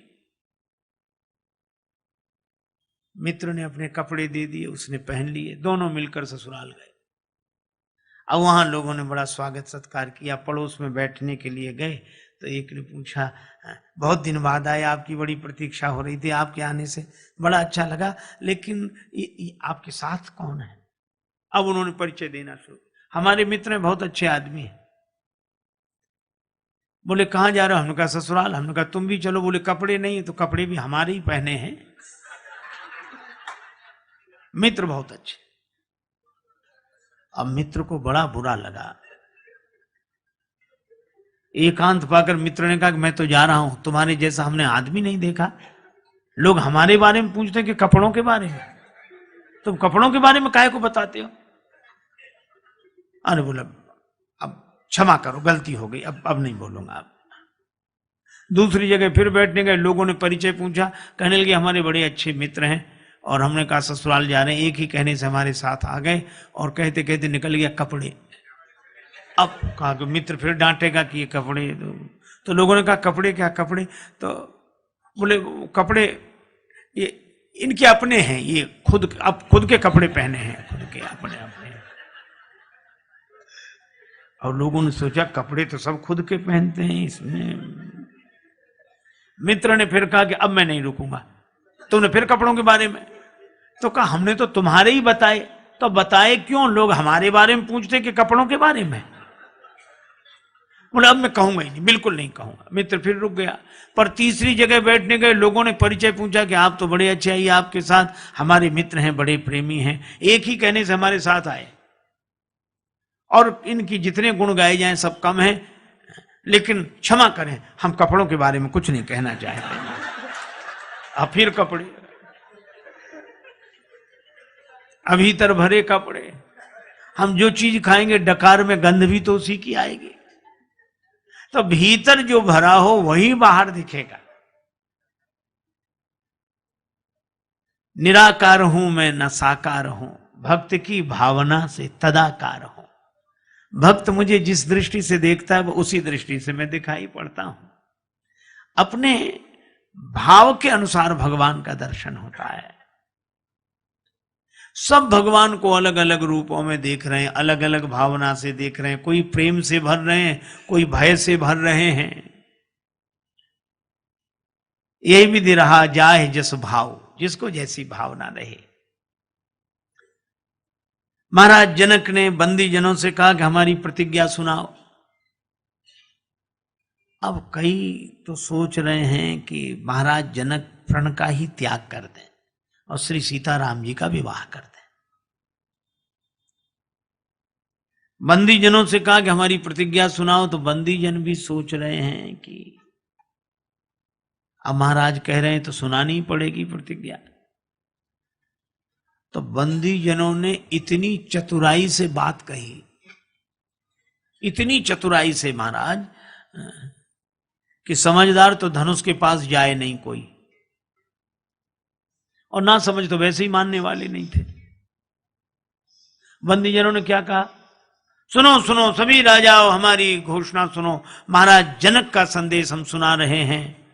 मित्र ने अपने कपड़े दे दिए, उसने पहन लिए, दोनों मिलकर ससुराल गए। अब वहां लोगों ने बड़ा स्वागत सत्कार किया। पड़ोस में बैठने के लिए गए तो एक ने पूछा बहुत दिन बाद आए, आपकी बड़ी प्रतीक्षा हो रही थी, आपके आने से बड़ा अच्छा लगा, लेकिन ये आपके साथ कौन है। अब उन्होंने परिचय देना शुरू। हमारे मित्र हैं, बहुत अच्छे आदमी हैं। बोले कहाँ जा रहे हो। हमने कहा ससुराल। हमने कहा तुम भी चलो। बोले कपड़े नहीं है, तो कपड़े भी हमारे ही पहने हैं। मित्र बहुत अच्छे। अब मित्र को बड़ा बुरा लगा। एकांत पाकर मित्र ने कहा कि मैं तो जा रहा हूं, तुम्हारे जैसा हमने आदमी नहीं देखा। लोग हमारे बारे में पूछते हैं कि कपड़ों के बारे में, तुम कपड़ों के बारे में काहे को बताते हो। अरे बोला अब क्षमा करो, गलती हो गई, अब नहीं बोलूंगा। अब दूसरी जगह फिर बैठने गए, लोगों ने परिचय पूछा, कहने लगे हमारे बड़े अच्छे मित्र हैं, और हमने कहा ससुराल जा रहे हैं। एक ही कहने से हमारे साथ आ गए और कहते कहते निकल गया कपड़े। अब कहा कि मित्र फिर डांटेगा कि ये कपड़े, तो लोगों ने कहा कपड़े क्या कपड़े, तो बोले कपड़े ये इनके अपने हैं, ये खुद के कपड़े पहने हैं, खुद के अपने। और लोगों ने सोचा कपड़े तो सब खुद के पहनते हैं इसमें। मित्र ने फिर कहा कि अब मैं नहीं रुकूंगा। तुमने फिर कपड़ों के बारे में, तो कहा हमने तो तुम्हारे ही बताए। तो बताए क्यों, लोग हमारे बारे में पूछते कि कपड़ों के बारे में। बोले अब मैं कहूंगा ही नहीं, बिल्कुल नहीं कहूंगा। मित्र फिर रुक गया। पर तीसरी जगह बैठने गए, लोगों ने परिचय पूछा कि आप तो बड़े अच्छे आइए, आपके साथ हमारे मित्र हैं, बड़े प्रेमी हैं, एक ही कहने से हमारे साथ आए, और इनकी जितने गुण गाए जाएं सब कम हैं, लेकिन क्षमा करें हम कपड़ों के बारे में कुछ नहीं कहना चाहते। अब फिर कपड़े, अब भीतर भरे कपड़े। हम जो चीज खाएंगे डकार में गंध भी तो उसी की आएगी। तो भीतर जो भरा हो वही बाहर दिखेगा। निराकार हूं मैं न साकार हूं, भक्त की भावना से तदाकार हूं। भक्त मुझे जिस दृष्टि से देखता है वो उसी दृष्टि से मैं दिखाई पड़ता हूं। अपने भाव के अनुसार भगवान का दर्शन होता है। सब भगवान को अलग अलग रूपों में देख रहे हैं, अलग अलग भावना से देख रहे हैं। कोई प्रेम से भर रहे हैं, कोई भय से भर रहे हैं। यही भी दे रहा जाए जस भाव, जिसको जैसी भावना रहे। महाराज जनक ने बंदी जनों से कहा कि हमारी प्रतिज्ञा सुनाओ। अब कई तो सोच रहे हैं कि महाराज जनक प्रण का ही त्याग कर दें और श्री सीताराम जी का विवाह कर दें। बंदी जनों से कहा कि हमारी प्रतिज्ञा सुनाओ, तो बंदी जन भी सोच रहे हैं कि अब महाराज कह रहे हैं तो सुनानी पड़ेगी प्रतिज्ञा। तो बंदी जनों ने इतनी चतुराई से बात कही, इतनी चतुराई से महाराज, कि समझदार तो धनुष के पास जाए नहीं कोई, और ना समझ तो वैसे ही मानने वाले नहीं थे। बंदीजनों ने क्या कहा, सुनो सुनो सभी राजाओं, हमारी घोषणा सुनो। महाराज जनक का संदेश हम सुना रहे हैं।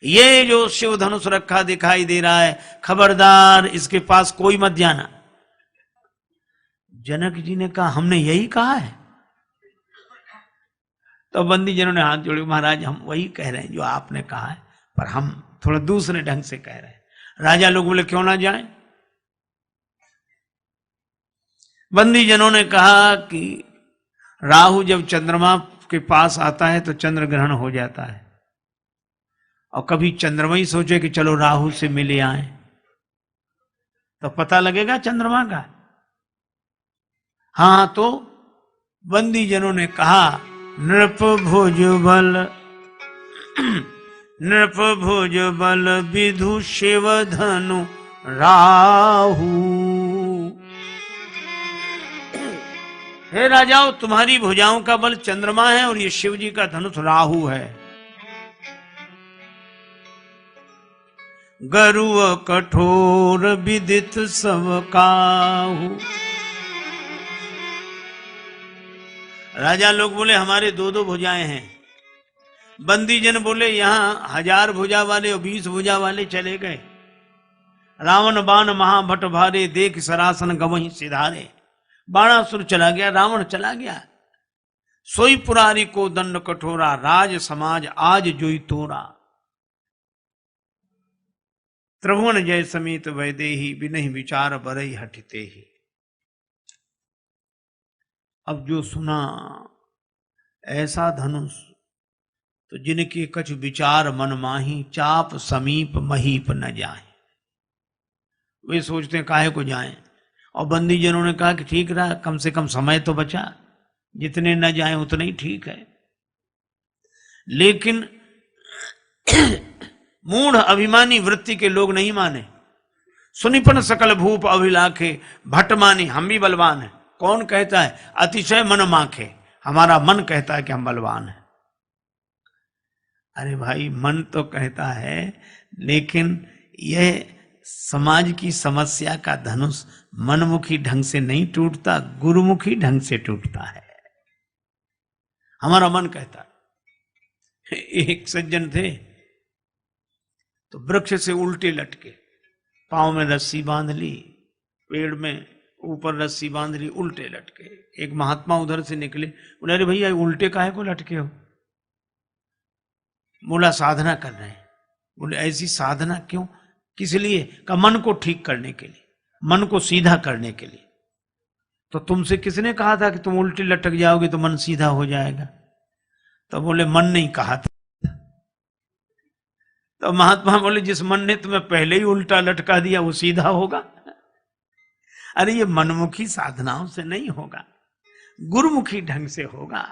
ये जो शिव धनुष रखा दिखाई दे रहा है, खबरदार इसके पास कोई मत जाना। जनक जी ने कहा हमने यही कहा है। तो बंदीजनों ने हाथ जोड़े, महाराज हम वही कह रहे हैं जो आपने कहा है, पर हम थोड़ा दूसरे ढंग से कह रहे हैं। राजा लोग बोले क्यों ना जाएं। बंदी जनों ने कहा कि राहु जब चंद्रमा के पास आता है तो चंद्र ग्रहण हो जाता है, और कभी चंद्रमा ही सोचे कि चलो राहु से मिले आए, तो पता लगेगा चंद्रमा का। हाँ, तो बंदी जनों ने कहा नृप भुज बल नृप भुज बल विधु शिव धनु राहु। हे राजाओं, तुम्हारी भुजाओं का बल चंद्रमा है और ये शिव जी का धनुष राहु है। गरुव कठोर विदित सब काहू। राजा लोग बोले हमारे 2-2 भुजाएं हैं। बंदी जन बोले यहां 1000 भुजा वाले और 20 भुजा वाले चले गए। रावण बाण महाभट भारे, देख सरासन गवहीं सिधारे। बाणासुर चला गया, रावण चला गया। सोई पुरारी को दंड कठोरा, राज समाज आज जोई तोरा। त्रिभुवन जय समेत वैदेही, बिनहि विचार बरई हटिते ही। अब जो सुना ऐसा धनुष, तो जिनके कछ विचार मन माही, चाप समीप महीप न जाए। वे सोचते हैं काहे को जाएं। और बंदी जनों ने कहा कि ठीक रहा, कम से कम समय तो बचा, जितने न जाएं उतने ही ठीक है। लेकिन मूढ़ अभिमानी वृत्ति के लोग नहीं माने। सुनिपन सकल भूप अभिलाखे, भट्ट मानी हम भी बलवान है। कौन कहता है? अतिशय मन माखे, हमारा मन कहता है कि हम बलवान हैं। अरे भाई, मन तो कहता है, लेकिन यह समाज की समस्या का धनुष मनमुखी ढंग से नहीं टूटता, गुरुमुखी ढंग से टूटता है। हमारा मन कहता है। एक सज्जन थे, तो वृक्ष से उल्टे लटके, पांव में रस्सी बांध ली, पेड़ में ऊपर रस्सी बांध ली, उल्टे लटके। एक महात्मा उधर से निकले, बोले अरे भैया उल्टे काहे को लटके हो? बोला साधना कर रहे हैं। बोले ऐसी साधना क्यों, किस लिए? का मन को ठीक करने के लिए, मन को सीधा करने के लिए। तो तुमसे किसने कहा था कि तुम उल्टे लटक जाओगे तो मन सीधा हो जाएगा? तो बोले मन नहीं कहा था। तो महात्मा बोले जिस मन ने तुम्हें पहले ही उल्टा लटका दिया वो सीधा होगा? अरे ये मनमुखी साधनाओं से नहीं होगा, गुरुमुखी ढंग से होगा।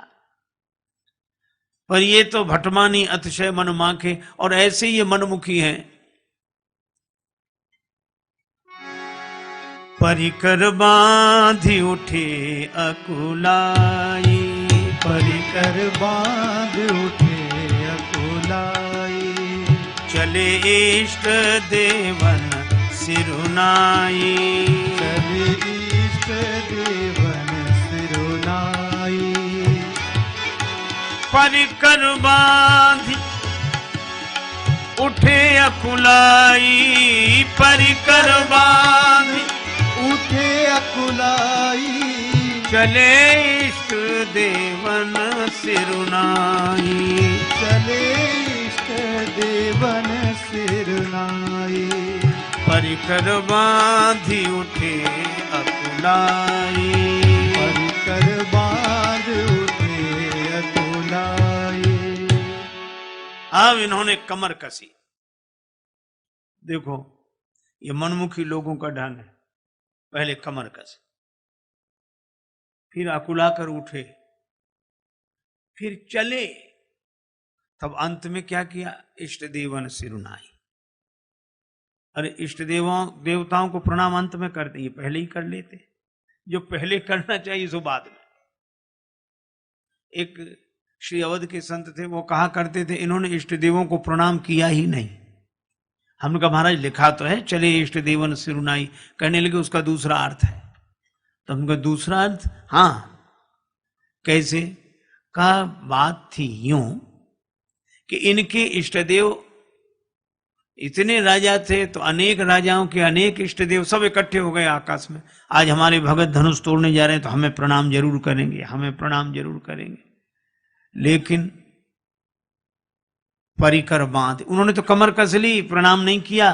पर ये तो भटमानी अतिशय मन माखे, और ऐसे ही ये मनमुखी हैं। परिकर बांधी उठे अकुलाई, परिकर बांध उठे अकुलाई। चले इष्ट देवन सिरुनाई, चले इष्ट देवन सिरुनाई। परिकर बांधी उठे अकुलाई, परिकर बांधी उठे अकुलाई। चले इष्ट देवन सिरुनाई, चले इष्ट देवन सिरुनाई। परिकर बांधी उठे अकुलाई, परिकर बांध उठे अकुलाई। अब इन्होंने कमर कसी। देखो ये मनमुखी लोगों का ढंग है, पहले कमर कसी, फिर अकुला कर उठे, फिर चले, तब अंत में क्या किया? इष्ट देवन सिरुनाई। अरे इष्ट देवताओं को प्रणाम अंत में करते, ये पहले ही कर लेते। जो पहले करना चाहिए सो बाद में। एक श्री अवध के संत थे, वो कहा करते थे इन्होंने इष्ट देवों को प्रणाम किया ही नहीं। हमने कहा महाराज लिखा तो है चले इष्ट देवन सिरुनाई, कहने लगे उसका दूसरा अर्थ है। तो हमको दूसरा अर्थ? हाँ। कैसे? कहा बात थी यूं कि इनके इष्टदेव, इतने राजा थे तो अनेक राजाओं के अनेक इष्टदेव सब इकट्ठे हो गए आकाश में। आज हमारे भगत धनुष तोड़ने जा रहे हैं तो हमें प्रणाम जरूर करेंगे, हमें प्रणाम जरूर करेंगे। लेकिन परिकर बांध, उन्होंने तो कमर कस ली, प्रणाम नहीं किया।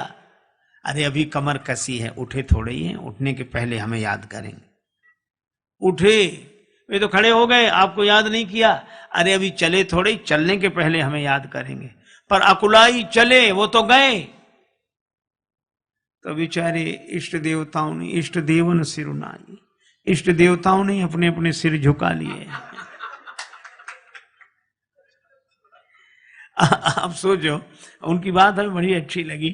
अरे अभी कमर कसी है, उठे थोड़े ही हैं, उठने के पहले हमें याद करेंगे। उठे वे तो खड़े हो गए, आपको याद नहीं किया। अरे अभी चले थोड़े, चलने के पहले हमें याद करेंगे। पर अकुलाई चले वो तो गए। तो बेचारे इष्ट देवताओं ने, इष्ट देवन सिरुनाई, इष्ट देवताओं ने अपने अपने सिर झुका लिए। आप सोचो, उनकी बात हमें बड़ी अच्छी लगी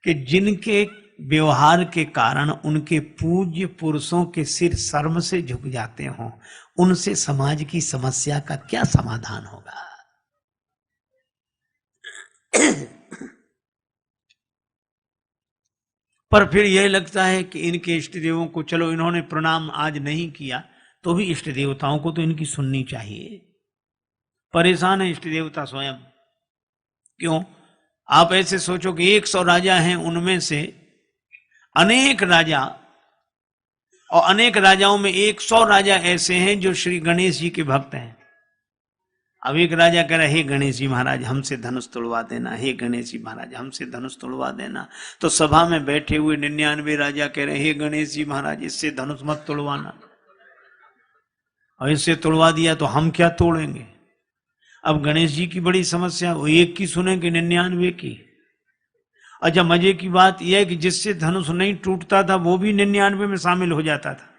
कि जिनके व्यवहार के कारण उनके पूज्य पुरुषों के सिर शर्म से झुक जाते हों, उनसे समाज की समस्या का क्या समाधान होगा। पर फिर यह लगता है कि इनके इष्ट देवों को, चलो इन्होंने प्रणाम आज नहीं किया तो भी इष्ट देवताओं को तो इनकी सुननी चाहिए। परेशान है इष्ट देवता स्वयं। क्यों? आप ऐसे सोचो कि 100 राजा हैं, उनमें से अनेक राजा, और अनेक राजाओं में 100 राजा ऐसे हैं जो श्री गणेश जी के भक्त हैं। अब एक राजा कह रहा है, हे गणेश जी महाराज हमसे धनुष तोड़वा देना, हे गणेश जी महाराज हमसे धनुष तोड़वा देना। तो सभा में बैठे हुए 99 राजा कह रहे हैं, हे गणेश जी महाराज इससे धनुष मत तोड़वाना, और इससे तोड़वा दिया तो हम क्या तोड़ेंगे। अब गणेश जी की बड़ी समस्या, वो एक की सुनेंगे 99 की। अच्छा, मजे की बात यह है कि जिससे धनुष नहीं टूटता था वो भी 99 में शामिल हो जाता था।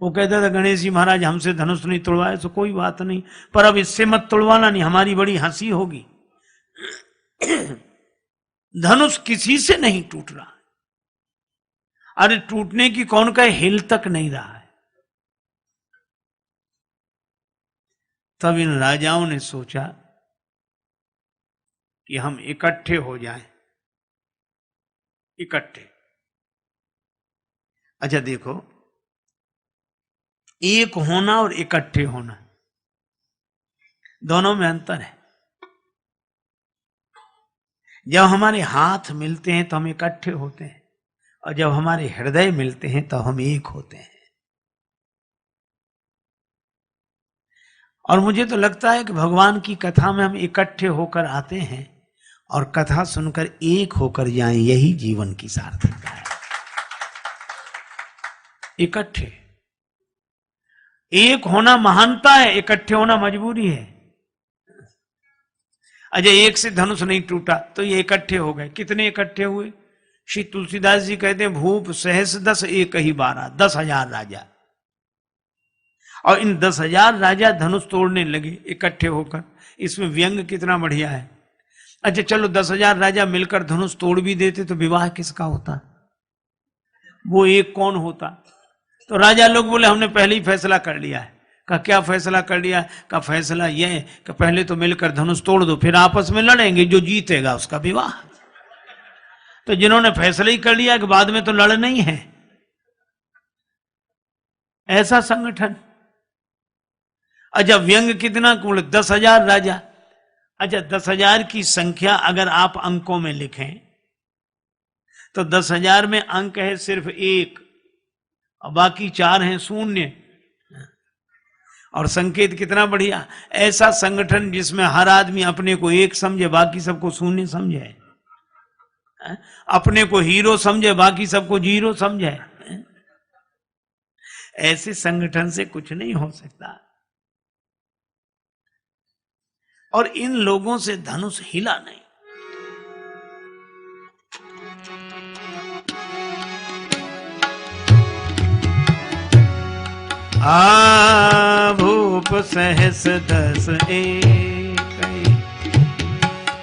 वो कहता था गणेश जी महाराज हमसे धनुष नहीं तोड़वाए तो कोई बात नहीं, पर अब इससे मत तोड़वाना, नहीं हमारी बड़ी हंसी होगी। धनुष किसी से नहीं टूट रहा, अरे टूटने की कौन का हिल तक नहीं रहा है। तब इन राजाओं ने सोचा कि हम इकट्ठे हो जाएं, इकट्ठे। अच्छा देखो, एक होना और इकट्ठे होना दोनों में अंतर है। जब हमारे हाथ मिलते हैं तो हम इकट्ठे होते हैं, और जब हमारे हृदय मिलते हैं तो हम एक होते हैं। और मुझे तो लगता है कि भगवान की कथा में हम इकट्ठे होकर आते हैं और कथा सुनकर एक होकर जाएं, यही जीवन की सार्थकता है। इकट्ठे, एक होना महानता है, इकट्ठे होना मजबूरी है। अजय एक से धनुष नहीं टूटा तो ये इकट्ठे हो गए। कितने इकट्ठे हुए? श्री तुलसीदास जी कहते हैं, भूप सहस 10 एक ही 12, 10,000 राजा। और इन 10,000 राजा धनुष तोड़ने लगे इकट्ठे होकर। इसमें व्यंग कितना बढ़िया है। अच्छा चलो 10,000 राजा मिलकर धनुष तोड़ भी देते तो विवाह किसका होता? वो एक कौन होता? तो राजा लोग बोले हमने पहले ही फैसला कर लिया है। का क्या फैसला कर लिया? का फैसला यह है कि पहले तो मिलकर धनुष तोड़ दो, फिर आपस में लड़ेंगे, जो जीतेगा उसका विवाह। तो जिन्होंने फैसला ही कर लिया कि बाद में तो लड़ना ही है, ऐसा संगठन। अच्छा व्यंग कितना? 10,000 राजा। अच्छा 10,000 की संख्या अगर आप अंकों में लिखें तो 10,000 में अंक है सिर्फ 1 और बाकी 4 हैं शून्य। और संकेत कितना बढ़िया। ऐसा संगठन जिसमें हर आदमी अपने को 1 समझे, बाकी सबको शून्य समझे, अपने को हीरो समझे, बाकी सबको जीरो समझे। ऐसे संगठन से कुछ नहीं हो सकता। और इन लोगों से धनुष हिला नहीं। भूप सहस 10 एक,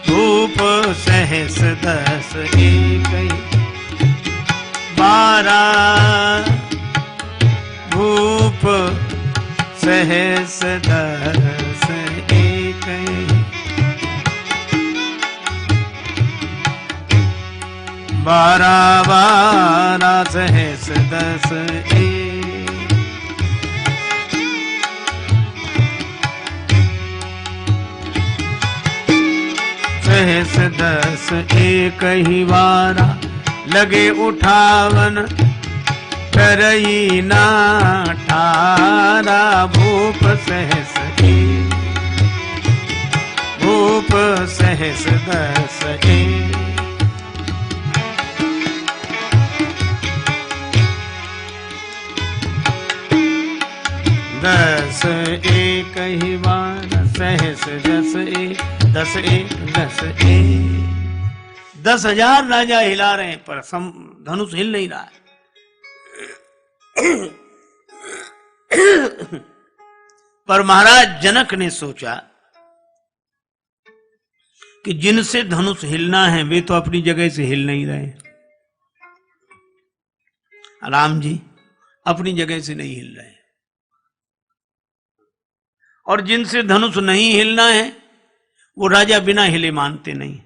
भूप सहस 10 एक 12, भूप सहस 10 एक, 12 12 सहस 10 एक, सहस 10 एक ही 12, लगे उठावन करई ना 18, भूप सहस एक, भूप सहस 10 एक, 10 एक ही 12 सहस 10 एक, 10 एक 10 एक 10,000 राजा हिला रहे हैं पर धनुष हिल नहीं रहा है। पर महाराज जनक ने सोचा कि जिनसे धनुष हिलना है वे तो अपनी जगह से हिल नहीं रहे। राम जी अपनी जगह से नहीं हिल रहे और जिनसे धनुष नहीं हिलना है वो राजा बिना हिले मानते नहीं।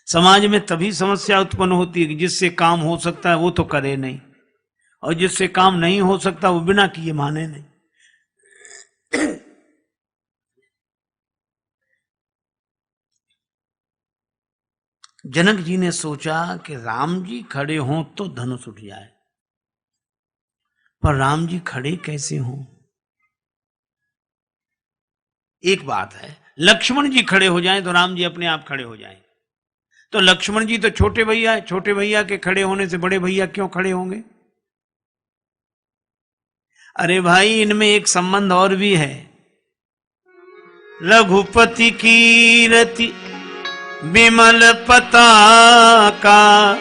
समाज में तभी समस्या उत्पन्न होती है कि जिससे काम हो सकता है वो तो करे नहीं और जिससे काम नहीं हो सकता वो बिना किए माने नहीं। जनक जी ने सोचा कि राम जी खड़े हों तो धनुष उठ जाए, पर राम जी खड़े कैसे हों? एक बात है, लक्ष्मण जी खड़े हो जाएं तो राम जी अपने आप खड़े हो जाएं। तो लक्ष्मण जी तो छोटे भैया है, छोटे भैया के खड़े होने से बड़े भैया क्यों खड़े होंगे? अरे भाई, इनमें एक संबंध और भी है। रघुपति कीरति विमल पताका,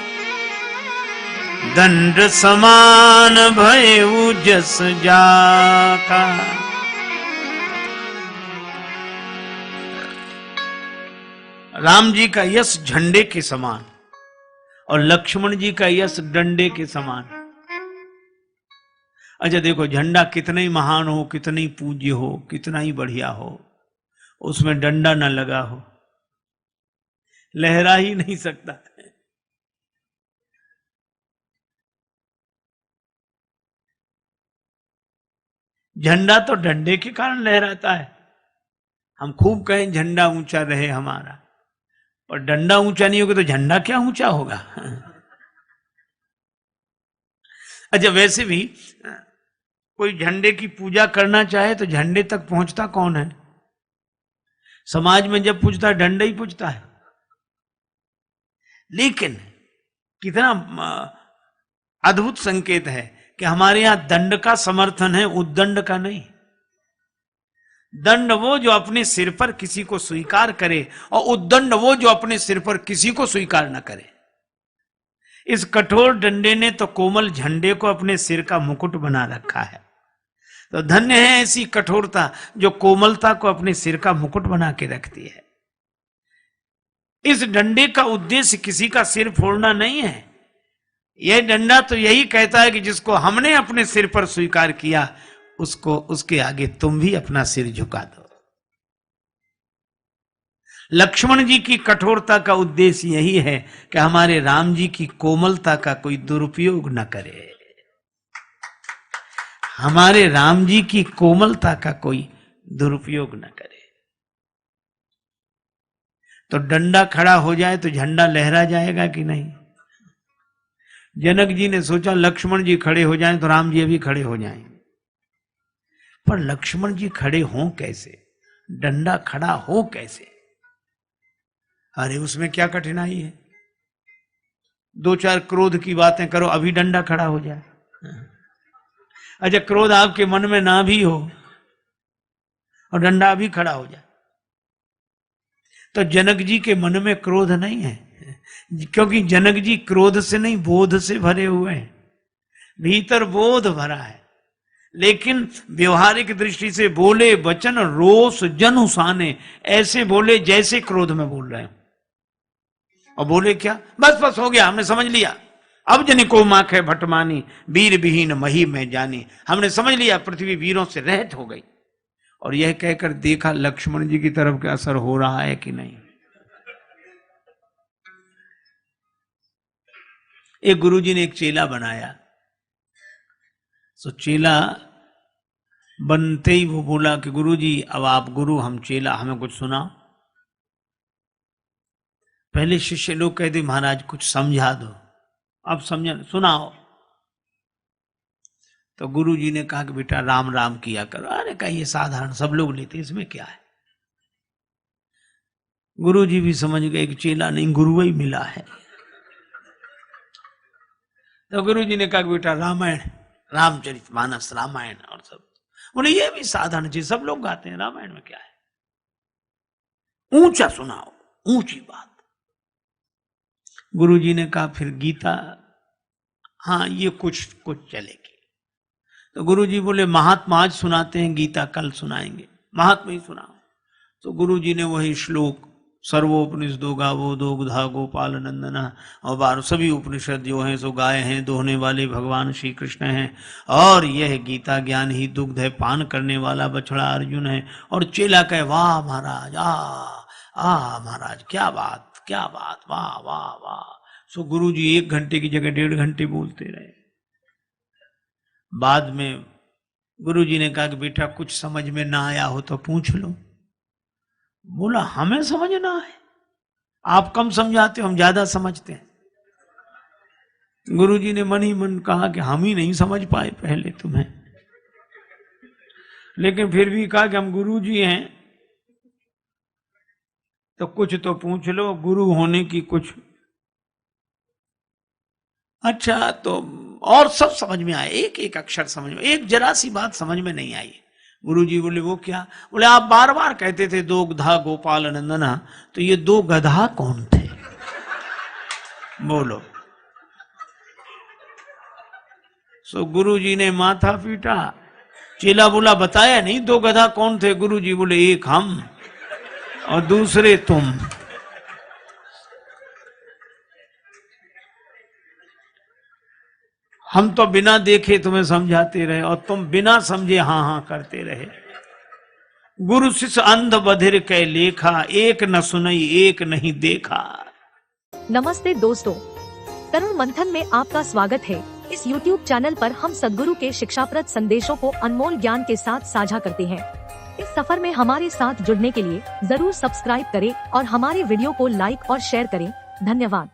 दंड समान भयउ जस जाका। राम जी का यश झंडे के समान और लक्ष्मण जी का यश डंडे के समान। अच्छा देखो, झंडा कितना ही महान हो, कितना ही पूज्य हो, कितना ही बढ़िया हो, उसमें डंडा न लगा हो, लहरा ही नहीं सकता। झंडा तो डंडे के कारण लहराता है। हम खूब कहें झंडा ऊंचा रहे हमारा, और डंडा ऊंचा नहीं होगा तो झंडा क्या ऊंचा होगा। अच्छा वैसे भी कोई झंडे की पूजा करना चाहे तो झंडे तक पहुंचता कौन है? समाज में जब पूछता है डंडा ही पूछता है। लेकिन कितना अद्भुत संकेत है कि हमारे यहां दंड का समर्थन है, उद्दंड का नहीं। दंड वो जो अपने सिर पर किसी को स्वीकार करे और उद्दंड वो जो अपने सिर पर किसी को स्वीकार न करे। इस कठोर डंडे ने तो कोमल झंडे को अपने सिर का मुकुट बना रखा है। तो धन्य है ऐसी कठोरता जो कोमलता को अपने सिर का मुकुट बना के रखती है। इस डंडे का उद्देश्य किसी का सिर फोड़ना नहीं है। यह डंडा तो यही कहता है कि जिसको हमने अपने सिर पर स्वीकार किया उसको, उसके आगे तुम भी अपना सिर झुका दो। लक्ष्मण जी की कठोरता का उद्देश्य यही है कि हमारे राम जी की कोमलता का कोई दुरुपयोग न करे, हमारे राम जी की कोमलता का कोई दुरुपयोग न करे। तो डंडा खड़ा हो जाए तो झंडा लहरा जाएगा कि नहीं? जनक जी ने सोचा लक्ष्मण जी खड़े हो जाएं तो राम जी अभी खड़े हो जाएं। पर लक्ष्मण जी खड़े हों कैसे? डंडा खड़ा हो कैसे? अरे उसमें क्या कठिनाई है? दो चार क्रोध की बातें करो, अभी डंडा खड़ा हो जाए। अच्छा क्रोध आपके मन में ना भी हो और डंडा अभी खड़ा हो जाए। तो जनक जी के मन में क्रोध नहीं है, क्योंकि जनक जी क्रोध से नहीं बोध से भरे हुए हैं। भीतर बोध भरा है, लेकिन व्यवहारिक दृष्टि से बोले वचन रोष जन उसाने, ऐसे बोले जैसे क्रोध में बोल रहे हैं। और बोले क्या? बस बस हो गया, हमने समझ लिया। अब जन को माख है भटमानी, वीर विहीन मही में जानी। हमने समझ लिया पृथ्वी वीरों से रहित हो गई। और यह कहकर देखा लक्ष्मण जी की तरफ का असर हो रहा है कि नहीं। एक गुरुजी ने एक चेला बनाया, तो चेला बनते ही वो बोला कि गुरुजी अब आप गुरु हम चेला, हमें कुछ सुनाओ। पहले शिष्य लोग कहते महाराज कुछ समझा दो, अब समझा सुनाओ। तो गुरुजी ने कहा कि बेटा राम राम किया करो। अरे कहा ये साधारण सब लोग लेते, इसमें क्या है। गुरुजी भी समझ गए कि चेला नहीं गुरु ही मिला है। तो गुरुजी ने कहा कि बेटा रामायण, रामचरितमानस रामायण और सब। बोले ये भी साधारण चीज, सब लोग गाते हैं, रामायण में क्या है। ऊंचा सुनाओ, ऊंची बात। गुरुजी ने कहा फिर गीता, हाँ ये कुछ चलेगी। तो गुरुजी बोले महात्मा आज सुनाते हैं, गीता कल सुनाएंगे, महात्मा ही सुनाओ। तो गुरुजी ने वही श्लोक सर्वोपनिषदो गावो दोग्धा गोपाल नंदना और 12 सभी उपनिषद जो हैं सो गाय हैं, दोहने वाले भगवान श्री कृष्ण हैं, और यह गीता ज्ञान ही दुग्ध है, पान करने वाला बछड़ा अर्जुन है। और चेला कहे वाह महाराज, आ महाराज क्या बात, क्या बात, वाह वाह वाह। सो गुरुजी 1 घंटे की जगह 1.5 घंटे बोलते रहे। बाद में गुरुजी ने कहा कि बेटा कुछ समझ में ना आया हो तो पूछ लो। बोला हमें समझना है, आप कम समझाते हो, हम ज्यादा समझते हैं। गुरुजी ने मन ही मन कहा कि हम ही नहीं समझ पाए पहले तुम्हें, लेकिन फिर भी कहा कि हम गुरुजी हैं तो कुछ तो पूछ लो, गुरु होने की कुछ। अच्छा तो और सब समझ में आया, एक एक अक्षर समझ में, एक जरा सी बात समझ में नहीं आई। गुरुजी बोले वो क्या? बोले आप बार बार कहते थे दो गधा गोपाल नंदना, तो ये 2 गधा कौन थे? बोलो। सो गुरुजी ने माथा पीटा। चेला बोला बताया नहीं 2 गधा कौन थे? गुरुजी बोले एक हम और दूसरे तुम। हम तो बिना देखे तुम्हें समझाते रहे और तुम बिना समझे हाँ हाँ करते रहे। गुरु शिष्य अंध बधिर कै लेखा, एक न सुनई एक नहीं देखा। नमस्ते दोस्तों, तरुण मंथन में आपका स्वागत है। इस YouTube चैनल पर हम सद्गुरु के शिक्षाप्रद संदेशों को अनमोल ज्ञान के साथ साझा करते हैं। इस सफर में हमारे साथ जुड़ने के लिए जरूर सब्सक्राइब करें और हमारे वीडियो को लाइक और शेयर करें। धन्यवाद।